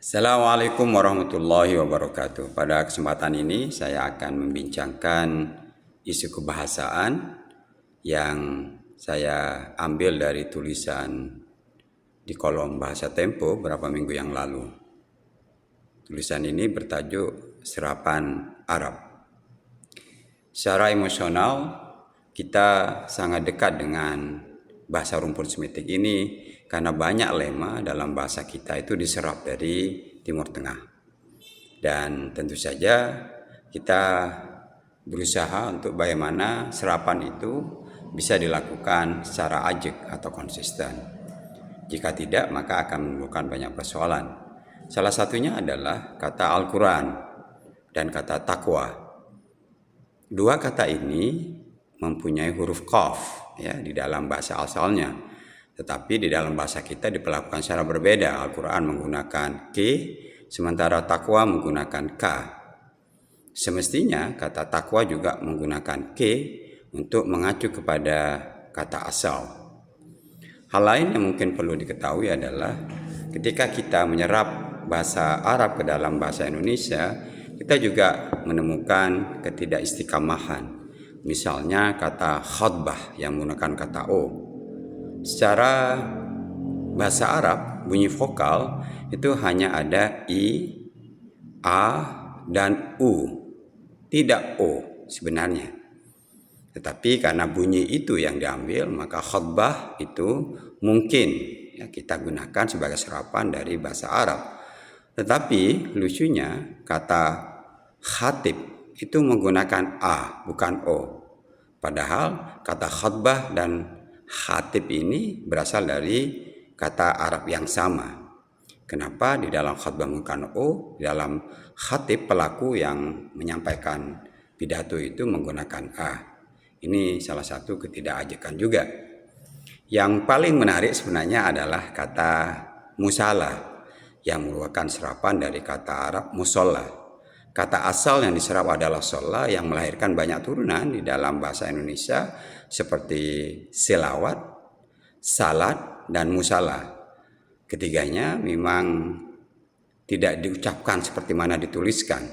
Assalamualaikum warahmatullahi wabarakatuh. Pada kesempatan ini saya akan membincangkan isu kebahasaan yang saya ambil dari tulisan di kolom Bahasa Tempo beberapa minggu yang lalu. Tulisan ini bertajuk Serapan Arab. Secara emosional kita sangat dekat dengan bahasa rumpun semitik ini karena banyak lema dalam bahasa kita itu diserap dari Timur Tengah. Dan tentu saja kita berusaha untuk bagaimana serapan itu bisa dilakukan secara ajak atau konsisten. Jika tidak, maka akan menimbulkan banyak persoalan. Salah satunya adalah kata Al-Quran dan kata takwa. Dua kata ini mempunyai huruf qaf ya di dalam bahasa asalnya. Tetapi di dalam bahasa kita diperlakukan secara berbeda. Al-Quran menggunakan K, sementara takwa menggunakan K. Semestinya kata takwa juga menggunakan K untuk mengacu kepada kata asal. Hal lain yang mungkin perlu diketahui adalah ketika kita menyerap bahasa Arab ke dalam bahasa Indonesia, kita juga menemukan ketidakistiqamahan. Misalnya kata khutbah yang menggunakan kata O. Secara bahasa Arab, bunyi vokal itu hanya ada I, A, dan U. Tidak O sebenarnya. Tetapi karena bunyi itu yang diambil, maka khutbah itu mungkin ya, kita gunakan sebagai serapan dari bahasa Arab. Tetapi lucunya kata khatib itu menggunakan A, bukan O. Padahal kata khutbah dan khatib ini berasal dari kata Arab yang sama. Kenapa di dalam khutbah menggunakan O, di dalam khatib pelaku yang menyampaikan pidato itu menggunakan A. Ini salah satu ketidakajakan juga. Yang paling menarik sebenarnya adalah kata musalah yang merupakan serapan dari kata Arab musolla. Kata asal yang diserap adalah sholla yang melahirkan banyak turunan di dalam bahasa Indonesia seperti selawat, salat, dan musalah. Ketiganya memang tidak diucapkan seperti mana dituliskan.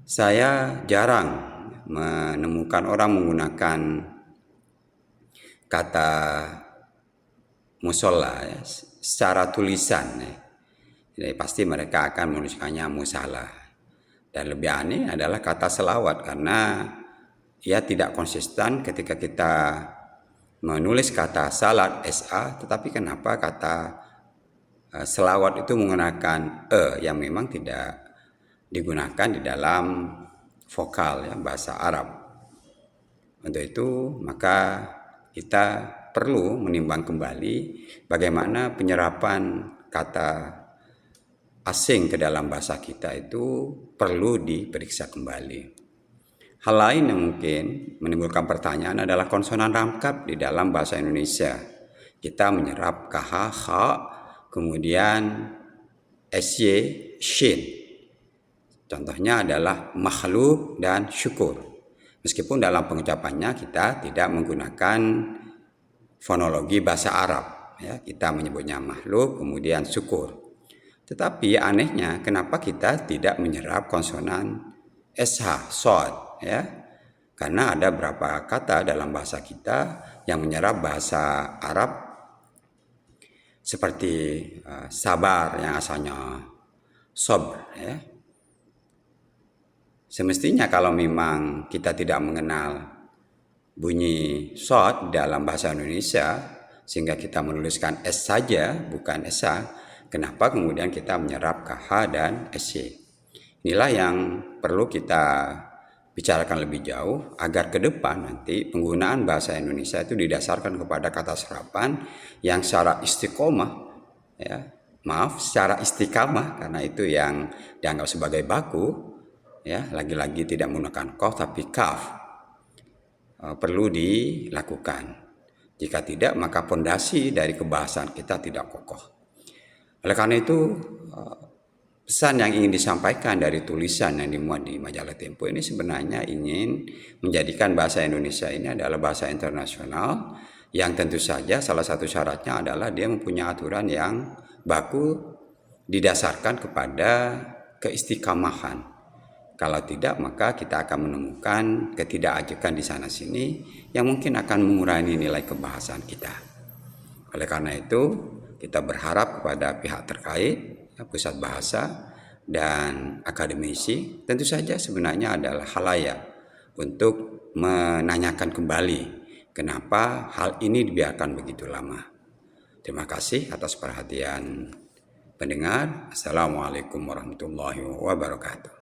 Saya jarang menemukan orang menggunakan kata musola ya, secara tulisan. Ya. Jadi pasti mereka akan menuliskannya musalah. Dan lebih aneh adalah kata selawat karena ia tidak konsisten ketika kita menulis kata salat SA, tetapi kenapa kata selawat itu menggunakan yang memang tidak digunakan di dalam vokal ya, bahasa Arab. Untuk itu maka kita perlu menimbang kembali bagaimana penyerapan kata asing ke dalam bahasa kita itu perlu diperiksa kembali. Hal lain yang mungkin menimbulkan pertanyaan adalah konsonan rangkap di dalam bahasa Indonesia. Kita menyerap KH, H, kemudian SY, shin. Contohnya adalah makhluk dan syukur. Meskipun dalam pengucapannya kita tidak menggunakan fonologi bahasa Arab. Ya, kita menyebutnya makhluk, kemudian syukur. Tetapi anehnya kenapa kita tidak menyerap konsonan SH, shod. Ya? Karena ada beberapa kata dalam bahasa kita yang menyerap bahasa Arab seperti sabar yang asalnya sabr. Ya? Semestinya kalau memang kita tidak mengenal bunyi shod dalam bahasa Indonesia sehingga kita menuliskan S saja bukan SH, kenapa kemudian kita menyerap KH dan SY? Inilah yang perlu kita bicarakan lebih jauh agar ke depan nanti penggunaan bahasa Indonesia itu didasarkan kepada kata serapan yang secara istiqomah ya, secara istiqamah karena itu yang dianggap sebagai baku. Ya, lagi-lagi tidak menggunakan qaf tapi kaf perlu dilakukan. Jika tidak, maka pondasi dari kebahasaan kita tidak kokoh. Oleh karena itu, pesan yang ingin disampaikan dari tulisan yang dimuat di majalah Tempo ini sebenarnya ingin menjadikan bahasa Indonesia ini adalah bahasa internasional yang tentu saja salah satu syaratnya adalah dia mempunyai aturan yang baku didasarkan kepada keistiqamahan. Kalau tidak, maka kita akan menemukan ketidakajukan di sana sini yang mungkin akan mengurangi nilai kebahasaan kita. Oleh karena itu, kita berharap kepada pihak terkait, pusat bahasa dan akademisi, tentu saja sebenarnya adalah halayak untuk menanyakan kembali kenapa hal ini dibiarkan begitu lama. Terima kasih atas perhatian pendengar. Assalamualaikum warahmatullahi wabarakatuh.